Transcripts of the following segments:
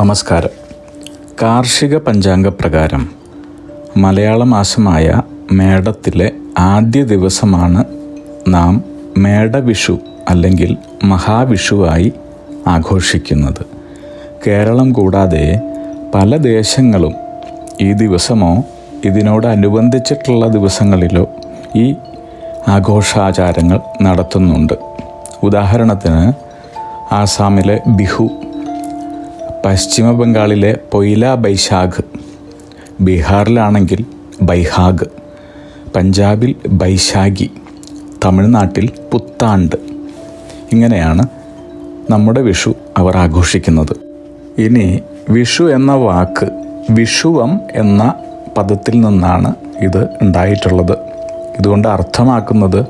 നമസ്കാരം. കാർഷിക പഞ്ചാംഗപ്രകാരം മലയാള മാസമായ മേടത്തിലെ ആദ്യ ദിവസമാണ് നാം മേടവിഷു അല്ലെങ്കിൽ മഹാവിഷുവായി ആഘോഷിക്കുന്നത്. കേരളം കൂടാതെ പല ദേശങ്ങളും ഈ ദിവസമോ ഇതിനോടനുബന്ധിച്ചിട്ടുള്ള ദിവസങ്ങളിലോ ഈ ആഘോഷാചാരങ്ങൾ നടത്തുന്നുണ്ട്. ഉദാഹരണത്തിന് ആസാമിലെ ബിഹു, പശ്ചിമ ബംഗാളിലെ പൊയില ബൈശാഖ്, ബീഹാറിലാണെങ്കിൽ ബൈഹാഗ്, പഞ്ചാബിൽ ബൈശാഖി, തമിഴ്നാട്ടിൽ പുത്താണ്ട്. ഇങ്ങനെയാണ് നമ്മുടെ വിഷു അവർ ആഘോഷിക്കുന്നത്. ഇനി വിഷു എന്ന വാക്ക് വിഷുവം എന്ന പദത്തിൽ നിന്നാണ് ഇത് ഉണ്ടായിട്ടുള്ളത്. ഇതുകൊണ്ട് അർത്ഥമാക്കുന്നത്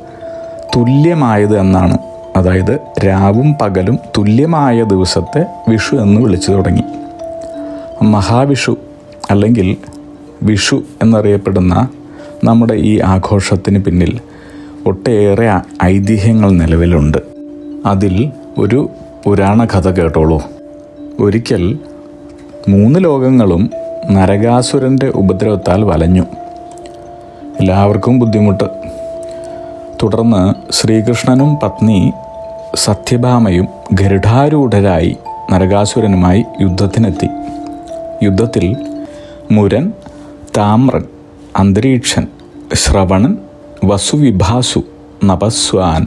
തുല്യമായത് എന്നാണ്. അതായത് രാവും പകലും തുല്യമായ ദിവസത്തെ വിഷു എന്ന് വിളിച്ചു തുടങ്ങി. മഹാവിഷു അല്ലെങ്കിൽ വിഷു എന്നറിയപ്പെടുന്ന നമ്മുടെ ഈ ആഘോഷത്തിന് പിന്നിൽ ഒട്ടേറെ ഐതിഹ്യങ്ങൾ നിലവിലുണ്ട്. അതിൽ ഒരു പുരാണ കഥ കേട്ടോളൂ. ഒരിക്കൽ 3 ലോകങ്ങളും നരകാസുരൻ്റെ ഉപദ്രവത്താൽ വലഞ്ഞു. എല്ലാവർക്കും ബുദ്ധിമുട്ട്. തുടർന്ന് ശ്രീകൃഷ്ണനും പത്നി സത്യഭാമയും ഗരുഡാരൂഢരായി നരകാസുരനുമായി യുദ്ധത്തിനെത്തി. യുദ്ധത്തിൽ മുരൻ, താമ്രൻ, അന്തരീക്ഷൻ, ശ്രവണൻ, വസുവിഭാസു, നപസ്വാൻ,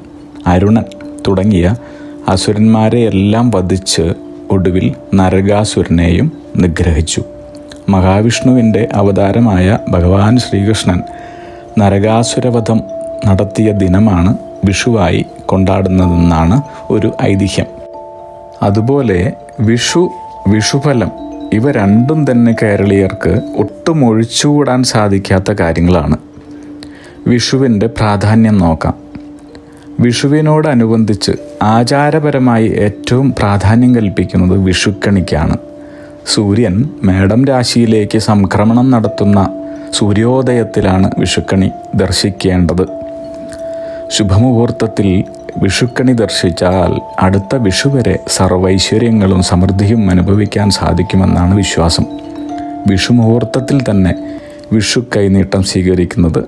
അരുണൻ തുടങ്ങിയ അസുരന്മാരെയെല്ലാം വധിച്ച് ഒടുവിൽ നരകാസുരനെയും നിഗ്രഹിച്ചു. മഹാവിഷ്ണുവിൻ്റെ അവതാരമായ ഭഗവാൻ ശ്രീകൃഷ്ണൻ നരകാസുരവധം നടത്തിയ ദിനമാണ് വിഷുവായി കൊണ്ടാടുന്നതെന്നാണ് ഒരു ഐതിഹ്യം. അതുപോലെ വിഷു, വിഷുഫലം ഇവ രണ്ടും തന്നെ കേരളീയർക്ക് ഒട്ടും ഒഴിച്ചുകൂടാൻ സാധിക്കാത്ത കാര്യങ്ങളാണ്. വിഷുവിൻ്റെ പ്രാധാന്യം നോക്കാം. വിഷുവിനോടനുബന്ധിച്ച് ആചാരപരമായി ഏറ്റവും പ്രാധാന്യം കൽപ്പിക്കുന്നത് വിഷുക്കണിക്കാണ്. സൂര്യൻ മേടം രാശിയിലേക്ക് സംക്രമണം നടത്തുന്ന സൂര്യോദയത്തിലാണ് വിഷുക്കണി ദർശിക്കേണ്ടത്. ശുഭമുഹൂർത്തത്തിൽ വിഷുക്കണി ദർശിച്ചാൽ അടുത്ത വിഷു വരെ സർവൈശ്വര്യങ്ങളും സമൃദ്ധിയും അനുഭവിക്കാൻ സാധിക്കുമെന്നാണ് വിശ്വാസം. വിഷുമുഹൂർത്തത്തിൽ തന്നെ വിഷു കൈനീട്ടം സ്വീകരിക്കുന്നത്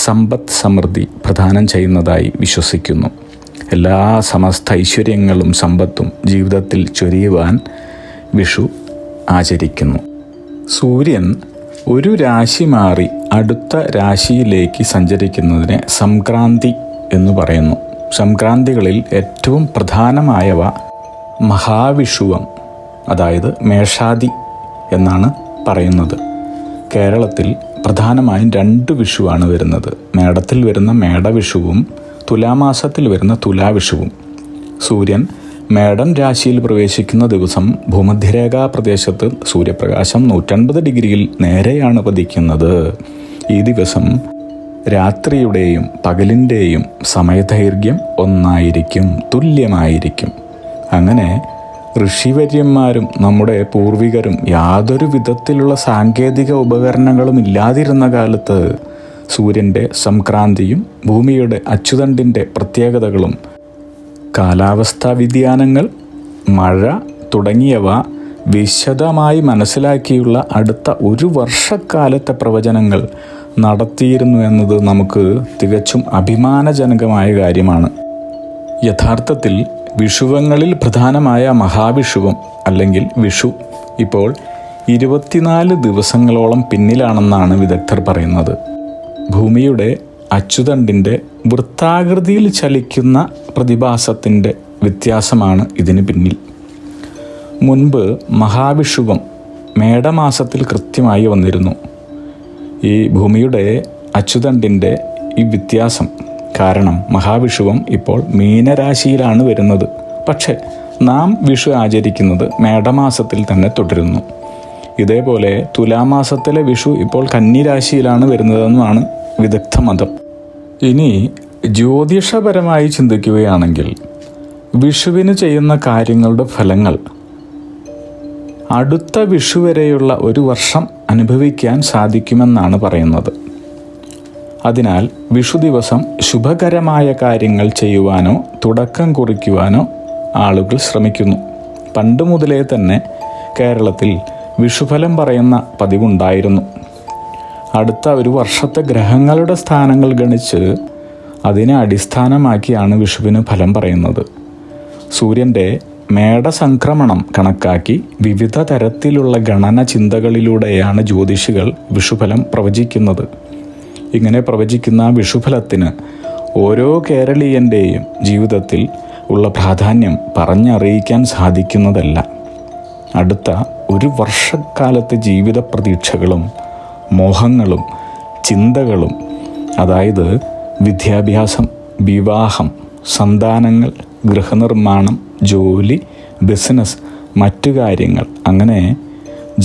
സമ്പത്ത് സമൃദ്ധി പ്രദാനം ചെയ്യുന്നതായി വിശ്വസിക്കുന്നു. എല്ലാ സമസ്ത ഐശ്വര്യങ്ങളും സമ്പത്തും ജീവിതത്തിൽ ചൊരിയുവാൻ വിഷു ആചരിക്കുന്നു. സൂര്യൻ ഒരു രാശി മാറി അടുത്ത രാശിയിലേക്ക് സഞ്ചരിക്കുന്നതിനെ സംക്രാന്തി എന്ന് പറയുന്നു. സംക്രാന്തികളിൽ ഏറ്റവും പ്രധാനമായവ മഹാവിഷുവം, അതായത് മേഷാദി എന്നാണ് പറയുന്നത്. കേരളത്തിൽ പ്രധാനമായും 2 വിഷുവാണ് വരുന്നത്. മേടത്തിൽ വരുന്ന മേടവിഷുവും തുലാമാസത്തിൽ വരുന്ന തുലാവിഷുവും. സൂര്യൻ മേടം രാശിയിൽ പ്രവേശിക്കുന്ന ദിവസം ഭൂമധ്യരേഖാ പ്രദേശത്ത് സൂര്യപ്രകാശം 180 ഡിഗ്രിയിൽ നേരെയാണ് പതിക്കുന്നത്. ഈ ദിവസം രാത്രിയുടെയും പകലിൻ്റെയും സമയദൈർഘ്യം ഒന്നായിരിക്കും, തുല്യമായിരിക്കും. അങ്ങനെ ഋഷിവര്യന്മാരും നമ്മുടെ പൂർവികരും യാതൊരു വിധത്തിലുള്ള സാങ്കേതിക ഉപകരണങ്ങളും ഇല്ലാതിരുന്ന കാലത്ത് സൂര്യൻ്റെ സംക്രാന്തിയും ഭൂമിയുടെ അച്ചുതണ്ടിൻ്റെ പ്രത്യേകതകളും കാലാവസ്ഥാ വ്യതിയാനങ്ങൾ, മഴ തുടങ്ങിയവ വിശദമായി മനസ്സിലാക്കിയുള്ള അടുത്ത 1 വർഷക്കാലത്തെ പ്രവചനങ്ങൾ നടത്തിയിരുന്നു എന്നത് നമുക്ക് തികച്ചും അഭിമാനജനകമായ കാര്യമാണ്. യഥാർത്ഥത്തിൽ വിഷുവങ്ങളിൽ പ്രധാനമായ മഹാവിഷുവം അല്ലെങ്കിൽ വിഷു ഇപ്പോൾ 24 ദിവസങ്ങളോളം പിന്നിലാണെന്നാണ് വിദഗ്ധർ പറയുന്നത്. ഭൂമിയുടെ അച്ചുതണ്ടിൻ്റെ വൃത്താകൃതിയിൽ ചലിക്കുന്ന പ്രതിഭാസത്തിൻ്റെ വ്യത്യാസമാണ് ഇതിന് പിന്നിൽ. മുൻപ് മഹാവിഷുവം മേടമാസത്തിൽ കൃത്യമായി വന്നിരുന്നു. ഈ ഭൂമിയുടെ അച്ചുതണ്ടിൻ്റെ ഈ വ്യത്യാസം കാരണം മഹാവിഷുവം ഇപ്പോൾ മീനരാശിയിലാണ് വരുന്നത്. പക്ഷേ നാം വിഷു ആചരിക്കുന്നത് മേടമാസത്തിൽ തന്നെ തുടരുന്നു. ഇതേപോലെ തുലാമാസത്തിലെ വിഷു ഇപ്പോൾ കന്നിരാശിയിലാണ് വരുന്നതെന്നാണ് വിദഗ്ധ മതം. ഇനി ജ്യോതിഷപരമായി ചിന്തിക്കുകയാണെങ്കിൽ വിഷുവിന് ചെയ്യുന്ന കാര്യങ്ങളുടെ ഫലങ്ങൾ അടുത്ത വിഷു വരെയുള്ള 1 വർഷം അനുഭവിക്കാൻ സാധിക്കുമെന്നാണ് പറയുന്നത്. അതിനാൽ വിഷു ദിവസം ശുഭകരമായ കാര്യങ്ങൾ ചെയ്യുവാനോ തുടക്കം കുറിക്കുവാനോ ആളുകൾ ശ്രമിക്കുന്നു. പണ്ട് മുതലേ തന്നെ കേരളത്തിൽ വിഷുഫലം പറയുന്ന പതിവുണ്ടായിരുന്നു. അടുത്ത ഒരു വർഷത്തെ ഗ്രഹങ്ങളുടെ സ്ഥാനങ്ങൾ ഗണിച്ച് അതിനെ അടിസ്ഥാനമാക്കിയാണ് വിഷുവിന് ഫലം പറയുന്നത്. സൂര്യൻ്റെ മേടസംക്രമണം കണക്കാക്കി വിവിധ തരത്തിലുള്ള ഗണന ചിന്തകളിലൂടെയാണ് ജ്യോതിഷികൾ വിഷുഫലം പ്രവചിക്കുന്നത്. ഇങ്ങനെ പ്രവചിക്കുന്ന വിഷുഫലത്തിന് ഓരോ കേരളീയൻ്റെയും ജീവിതത്തിൽ ഉള്ള പ്രാധാന്യം പറഞ്ഞറിയിക്കാൻ സാധിക്കുന്നതല്ല. അടുത്ത ഒരു വർഷക്കാലത്തെ ജീവിത പ്രതീക്ഷകളും മോഹങ്ങളും ചിന്തകളും, അതായത് വിദ്യാഭ്യാസം, വിവാഹം, സന്താനങ്ങൾ, ഗൃഹനിർമ്മാണം, ജോലി, ബിസിനസ്, മറ്റു കാര്യങ്ങൾ, അങ്ങനെ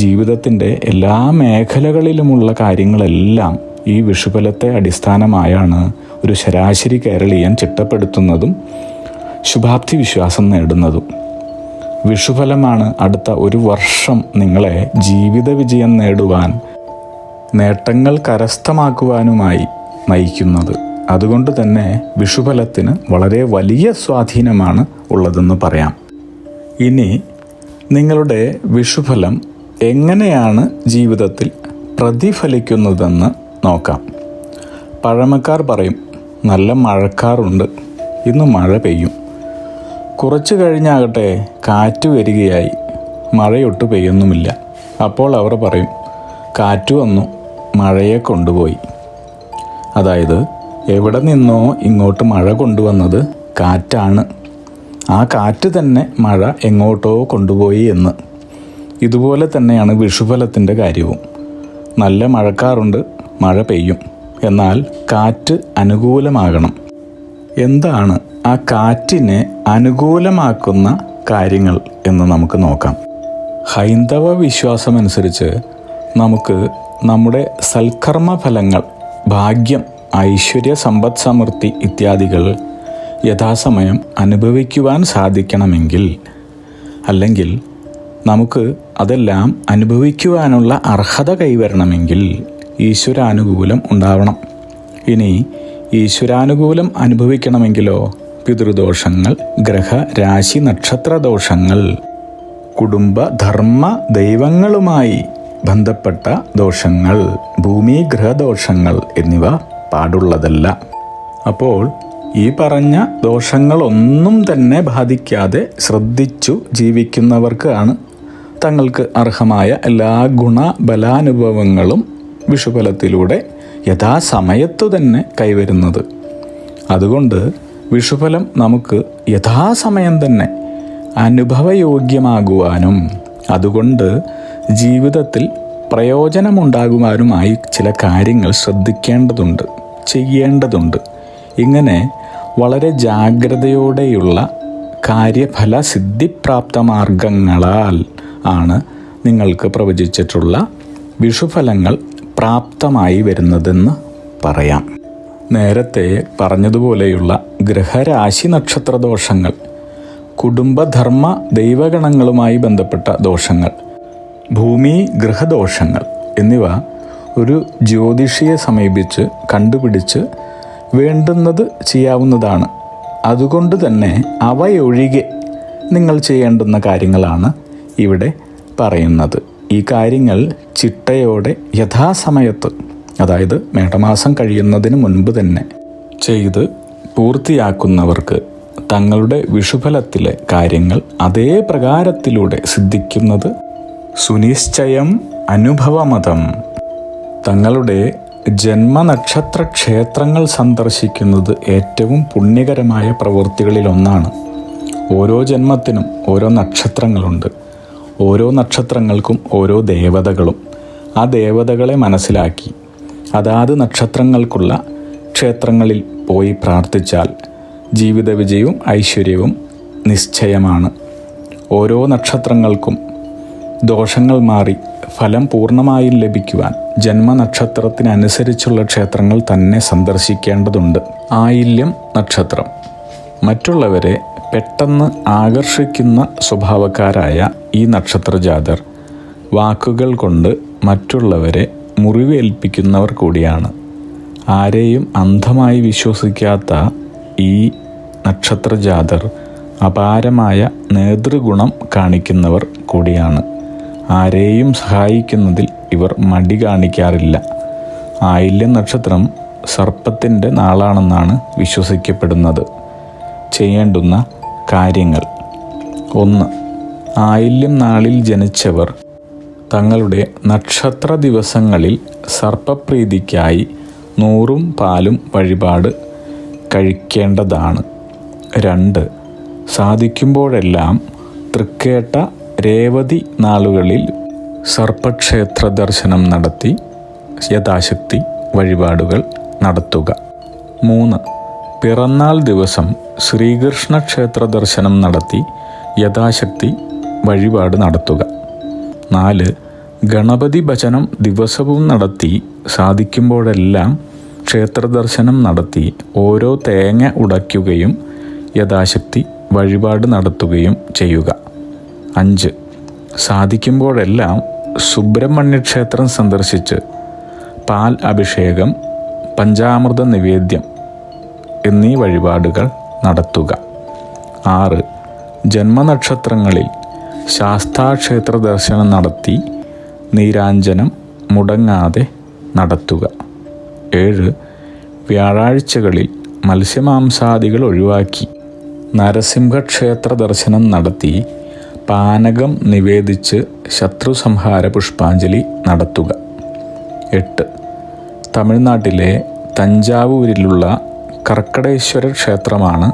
ജീവിതത്തിൻ്റെ എല്ലാ മേഖലകളിലുമുള്ള കാര്യങ്ങളെല്ലാം ഈ വിഷുഫലത്തെ അടിസ്ഥാനമായാണ് ഒരു ശരാശരി കേരളീയൻ ചിട്ടപ്പെടുത്തുന്നതും ശുഭാപ്തി വിശ്വാസം നേടുന്നതും. വിഷുഫലമാണ് അടുത്ത ഒരു വർഷം നിങ്ങളെ ജീവിത വിജയം നേടുവാൻ, നേട്ടങ്ങൾ കരസ്ഥമാക്കുവാനുമായി നയിക്കുന്നത്. അതുകൊണ്ട് തന്നെ വിഷുഫലത്തിന് വളരെ വലിയ സ്വാധീനമാണ് ഉള്ളതെന്ന് പറയാം. ഇനി നിങ്ങളുടെ വിഷുഫലം എങ്ങനെയാണ് ജീവിതത്തിൽ പ്രതിഫലിക്കുന്നതെന്ന് നോക്കാം. പഴമക്കാർ പറയും, നല്ല മഴക്കാറുണ്ട്, ഇന്ന് മഴ പെയ്യും. കുറച്ച് കഴിഞ്ഞാകട്ടെ കാറ്റ് വരികയായി, മഴയൊട്ട് പെയ്യുന്നുമില്ല. അപ്പോൾ അവർ പറയും, കാറ്റ് വന്നു, മഴയെ കൊണ്ടുപോയി. അതായത് എവിടെ നിന്നോ ഇങ്ങോട്ട് മഴ കൊണ്ടുവന്നത് കാറ്റാണ്, ആ കാറ്റ് തന്നെ മഴ എങ്ങോട്ടോ കൊണ്ടുപോയി എന്ന്. ഇതുപോലെ തന്നെയാണ് വിഷുഫലത്തിൻ്റെ കാര്യവും. നല്ല മഴക്കാറുണ്ട്, മഴ പെയ്യും, എന്നാൽ കാറ്റ് അനുകൂലമാകണം. എന്താണ് ആ കാറ്റിനെ അനുകൂലമാക്കുന്ന കാര്യങ്ങൾ എന്ന് നമുക്ക് നോക്കാം. ഹൈന്ദവ വിശ്വാസമനുസരിച്ച് നമുക്ക് നമ്മുടെ സൽക്കർമ്മ ഫലങ്ങൾ, ഭാഗ്യം, ഐശ്വര്യ, സമ്പദ് സമൃദ്ധി ഇത്യാദികൾ യഥാസമയം അനുഭവിക്കുവാൻ സാധിക്കണമെങ്കിൽ, അല്ലെങ്കിൽ നമുക്ക് അതെല്ലാം അനുഭവിക്കുവാനുള്ള അർഹത കൈവരണമെങ്കിൽ ഈശ്വരാനുകൂലം ഉണ്ടാവണം. ഇനി ഈശ്വരാനുകൂലം അനുഭവിക്കണമെങ്കിലോ പിതൃദോഷങ്ങൾ, ഗ്രഹ രാശി നക്ഷത്ര ദോഷങ്ങൾ, കുടുംബ ധർമ്മ ദൈവങ്ങളുമായി ബന്ധപ്പെട്ട ദോഷങ്ങൾ, ഭൂമി ഗ്രഹദോഷങ്ങൾ എന്നിവ പാടുള്ളതല്ല. അപ്പോൾ ഈ പറഞ്ഞ ദോഷങ്ങളൊന്നും തന്നെ ബാധിക്കാതെ ശ്രദ്ധിച്ചു ജീവിക്കുന്നവർക്കാണ് തങ്ങൾക്ക് അർഹമായ എല്ലാ ഗുണബലാനുഭവങ്ങളും വിഷുഫലത്തിലൂടെ യഥാസമയത്തു തന്നെ കൈവരുന്നത്. അതുകൊണ്ട് വിഷുഫലം നമുക്ക് യഥാസമയം തന്നെ അനുഭവയോഗ്യമാകുവാനും അതുകൊണ്ട് ജീവിതത്തിൽ പ്രയോജനമുണ്ടാകുവാനുമായി ചില കാര്യങ്ങൾ ശ്രദ്ധിക്കേണ്ടതുണ്ട്, ചെയ്യേണ്ടതുണ്ട്. ഇങ്ങനെ വളരെ ജാഗ്രതയോടെയുള്ള കാര്യഫല സിദ്ധിപ്രാപ്ത മാർഗങ്ങളാൽ ആണ് നിങ്ങൾക്ക് പ്രവചിച്ചിട്ടുള്ള വിഷുഫലങ്ങൾ പ്രാപ്തമായി വരുന്നതെന്ന് പറയാം. നേരത്തെ പറഞ്ഞതുപോലെയുള്ള ഗ്രഹരാശി നക്ഷത്ര ദോഷങ്ങൾ, കുടുംബധർമ്മ ദൈവഗണങ്ങളുമായി ബന്ധപ്പെട്ട ദോഷങ്ങൾ, ഭൂമി ഗൃഹദോഷങ്ങൾ എന്നിവ ഒരു ജ്യോതിഷിയെ സമീപിച്ച് കണ്ടുപിടിച്ച് വേണ്ടുന്നത് ചെയ്യാവുന്നതാണ്. അതുകൊണ്ട് തന്നെ അവയൊഴികെ നിങ്ങൾ ചെയ്യേണ്ടുന്ന കാര്യങ്ങളാണ് ഇവിടെ പറയുന്നത്. ഈ കാര്യങ്ങൾ ചിട്ടയോടെ യഥാസമയത്ത്, അതായത് മേടമാസം കഴിയുന്നതിന് മുൻപ് തന്നെ ചെയ്ത് പൂർത്തിയാക്കുന്നവർക്ക് തങ്ങളുടെ വിഷുഫലത്തിലെ കാര്യങ്ങൾ അതേ പ്രകാരത്തിലൂടെ സിദ്ധിക്കുന്നത് സുനിശ്ചയം അനുഭവമതം. തങ്ങളുടെ ജന്മനക്ഷത്ര ക്ഷേത്രങ്ങൾ സന്ദർശിക്കുന്നത് ഏറ്റവും പുണ്യകരമായ പ്രവൃത്തികളിലൊന്നാണ്. ഓരോ ജന്മത്തിനും ഓരോ നക്ഷത്രങ്ങളുണ്ട്. ഓരോ നക്ഷത്രങ്ങൾക്കും ഓരോ ദേവതകളും. ആ ദേവതകളെ മനസ്സിലാക്കി അതാത് നക്ഷത്രങ്ങൾക്കുള്ള ക്ഷേത്രങ്ങളിൽ പോയി പ്രാർത്ഥിച്ചാൽ ജീവിത വിജയവും ഐശ്വര്യവും നിശ്ചയമാണ്. ഓരോ നക്ഷത്രങ്ങൾക്കും ദോഷങ്ങൾ മാറി ഫലം പൂർണ്ണമായും ലഭിക്കുവാൻ ജന്മനക്ഷത്രത്തിനനുസരിച്ചുള്ള ക്ഷേത്രങ്ങൾ തന്നെ സന്ദർശിക്കേണ്ടതുണ്ട്. ആയില്യം നക്ഷത്രം. മറ്റുള്ളവരെ പെട്ടെന്ന് ആകർഷിക്കുന്ന സ്വഭാവക്കാരായ ഈ നക്ഷത്രജാതർ വാക്കുകൾ കൊണ്ട് മറ്റുള്ളവരെ മുറിവേൽപ്പിക്കുന്നവർ കൂടിയാണ്. ആരെയും അന്ധമായി വിശ്വസിക്കാത്ത ഈ നക്ഷത്രജാതർ അപാരമായ നേതൃഗുണം കാണിക്കുന്നവർ കൂടിയാണ്. ആരെയും സഹായിക്കുന്നതിൽ ഇവർ മടി കാണിക്കാറില്ല. ആയില്യം നക്ഷത്രം സർപ്പത്തിൻ്റെ നാളാണെന്നാണ് വിശ്വസിക്കപ്പെടുന്നത്. ചെയ്യേണ്ടുന്ന കാര്യങ്ങൾ: 1. ആയില്യം നാളിൽ ജനിച്ചവർ തങ്ങളുടെ നക്ഷത്ര ദിവസങ്ങളിൽ സർപ്പപ്രീതിക്കായി 100 പാലും വഴിപാട് കഴിക്കേണ്ടതാണ്. 2. സാധിക്കുമ്പോഴെല്ലാം തൃക്കേട്ട രേവതി നാളുകളിൽ സർപ്പക്ഷേത്ര ദർശനം നടത്തി യഥാശക്തി വഴിപാടുകൾ നടത്തുക. 3. പിറന്നാൾ ദിവസം ശ്രീകൃഷ്ണ ക്ഷേത്ര ദർശനം നടത്തി യഥാശക്തി വഴിപാട് നടത്തുക. 4. ഗണപതി ഭജനം ദിവസവും നടത്തി സാധിക്കുമ്പോഴെല്ലാം ക്ഷേത്ര ദർശനം നടത്തി ഓരോ തേങ്ങ ഉടയ്ക്കുകയും യഥാശക്തി വഴിപാട് നടത്തുകയും ചെയ്യുക. 5. സാധിക്കുമ്പോഴെല്ലാം സുബ്രഹ്മണ്യ ക്ഷേത്രം സന്ദർശിച്ച് പാൽ അഭിഷേകം, പഞ്ചാമൃത നിവേദ്യം എന്നീ വഴിപാടുകൾ നടത്തുക. 6. ജന്മനക്ഷത്രങ്ങളിൽ ശാസ്താക്ഷേത്ര ദർശനം നടത്തി നീരാഞ്ജനം മുടങ്ങാതെ നടത്തുക. 7. വ്യാഴാഴ്ചകളിൽ മത്സ്യമാംസാദികൾ ഒഴിവാക്കി നരസിംഹക്ഷേത്ര ദർശനം നടത്തി പാനകം നിവേദിച്ച് ശത്രുസംഹാര പുഷ്പാഞ്ജലി നടത്തുക. 8. തമിഴ്നാട്ടിലെ തഞ്ചാവൂരിലുള്ള കർക്കടേശ്വര ക്ഷേത്രമാണ്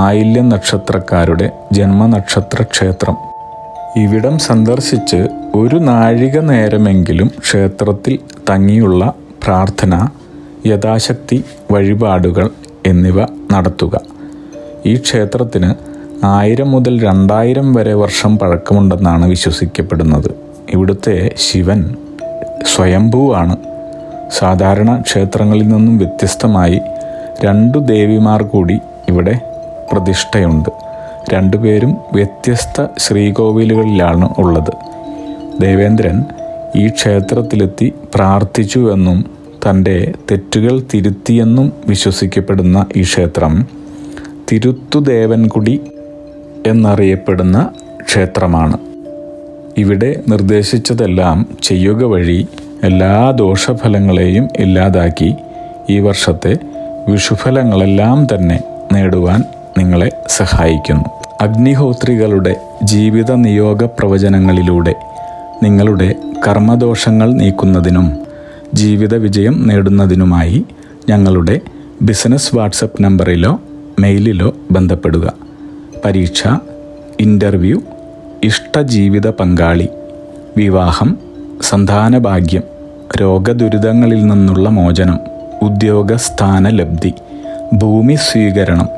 ആയില്യം നക്ഷത്രക്കാരുടെ ജന്മനക്ഷത്ര ക്ഷേത്രം. ഇവിടം സന്ദർശിച്ച് 1 നാഴിക നേരമെങ്കിലും ക്ഷേത്രത്തിൽ തങ്ങിയുള്ള പ്രാർത്ഥന, യഥാശക്തി വഴിപാടുകൾ എന്നിവ നടത്തുക. ഈ ക്ഷേത്രത്തിന് 1000 മുതൽ 2000 വരെ വർഷം പഴക്കമുണ്ടെന്നാണ് വിശ്വസിക്കപ്പെടുന്നത്. ഇവിടുത്തെ ശിവൻ സ്വയംഭൂവാണ്. സാധാരണ ക്ഷേത്രങ്ങളിൽ നിന്നും വ്യത്യസ്തമായി 2 ദേവിമാർ കൂടി ഇവിടെ പ്രതിഷ്ഠയുണ്ട്. 2 പേരും വ്യത്യസ്ത ശ്രീകോവിലുകളിലാണ് ഉള്ളത്. ദേവേന്ദ്രൻ ഈ ക്ഷേത്രത്തിലെത്തി പ്രാർത്ഥിച്ചുവെന്നും തൻ്റെ തെറ്റുകൾ തിരുത്തിയെന്നും വിശ്വസിക്കപ്പെടുന്ന ഈ ക്ഷേത്രം തിരുത്തുദേവൻകുടി എന്നറിയപ്പെടുന്ന ക്ഷേത്രമാണ്. ഇവിടെ നിർദ്ദേശിച്ചതെല്ലാം ചെയ്യുക വഴി എല്ലാ ദോഷഫലങ്ങളെയും ഇല്ലാതാക്കി ഈ വർഷത്തെ വിഷുഫലങ്ങളെല്ലാം തന്നെ നേടുവാൻ നിങ്ങളെ സഹായിക്കുന്നു. അഗ്നിഹോത്രികളുടെ ജീവിത നിയോഗ പ്രവചനങ്ങളിലൂടെ നിങ്ങളുടെ കർമ്മദോഷങ്ങൾ നീക്കുന്നതിനും ജീവിത വിജയം നേടുന്നതിനുമായി ഞങ്ങളുടെ ബിസിനസ് വാട്സപ്പ് നമ്പറിലോ മെയിലിലോ ബന്ധപ്പെടുക. പരീക്ഷ, ഇൻ്റർവ്യൂ, ഇഷ്ടജീവിത പങ്കാളി, വിവാഹം, സന്താനഭാഗ്യം, രോഗദുരിതങ്ങളിൽ നിന്നുള്ള മോചനം, ഉദ്യോഗസ്ഥാന ലബ്ധി, ഭൂമി സ്വീകരണം,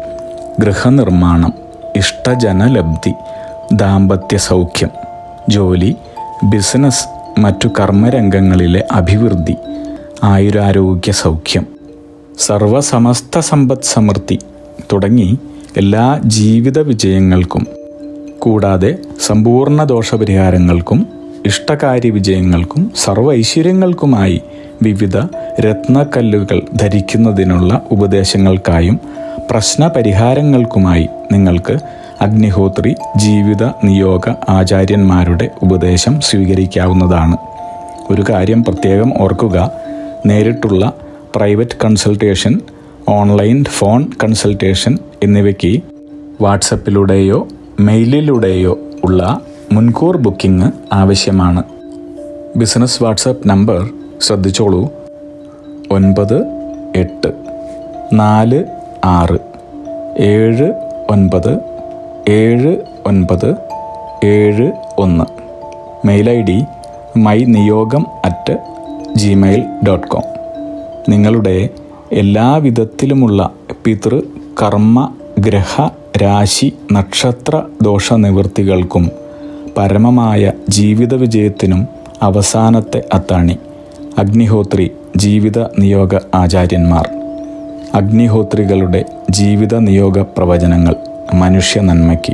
ഗൃഹനിർമ്മാണം, ഇഷ്ടജനലബ്ധി, ദാമ്പത്യ സൗഖ്യം, ജോലി, ബിസിനസ്, മറ്റു കർമ്മരംഗങ്ങളിലെ അഭിവൃദ്ധി, ആയുരാരോഗ്യ സൗഖ്യം, സർവസമസ്ത സമ്പദ് സമൃദ്ധി തുടങ്ങി എല്ലാ ജീവിത വിജയങ്ങൾക്കും കൂടാതെ സമ്പൂർണ്ണ ദോഷപരിഹാരങ്ങൾക്കും ഇഷ്ടകാര്യ വിജയങ്ങൾക്കും സർവ്വ ഐശ്വര്യങ്ങൾക്കുമായി വിവിധ രത്നക്കല്ലുകൾ ധരിക്കുന്നതിനുള്ള ഉപദേശങ്ങൾക്കായും പ്രശ്നപരിഹാരങ്ങൾക്കുമായി നിങ്ങൾക്ക് അഗ്നിഹോത്രി ജീവിത നിയോഗ ആചാര്യന്മാരുടെ ഉപദേശം സ്വീകരിക്കാവുന്നതാണ്. ഒരു കാര്യം പ്രത്യേകം ഓർക്കുക: നേരിട്ടുള്ള private consultation, online phone consultation എന്നിവയ്ക്ക് വാട്സപ്പിലൂടെയോ മെയിലിലൂടെയോ ഉള്ള മുൻകൂർ ബുക്കിംഗ് ആവശ്യമാണ്. ബിസിനസ് വാട്സപ്പ് നമ്പർ ശ്രദ്ധിച്ചോളൂ: 9846797971. Mail ID myniyogam@gmail.com. നിങ്ങളുടെ എല്ലാ വിധത്തിലുമുള്ള പിതൃ, കർമ്മ, ഗ്രഹ, രാശി, നക്ഷത്ര ദോഷനിവൃത്തികൾക്കും പരമമായ ജീവിത വിജയത്തിനും അവസാനത്തെ അത്താണി അഗ്നിഹോത്രി ജീവിത നിയോഗ ആചാര്യന്മാർ. അഗ്നിഹോത്രികളുടെ ജീവിത നിയോഗ പ്രവചനങ്ങൾ മനുഷ്യ നന്മയ്ക്ക്.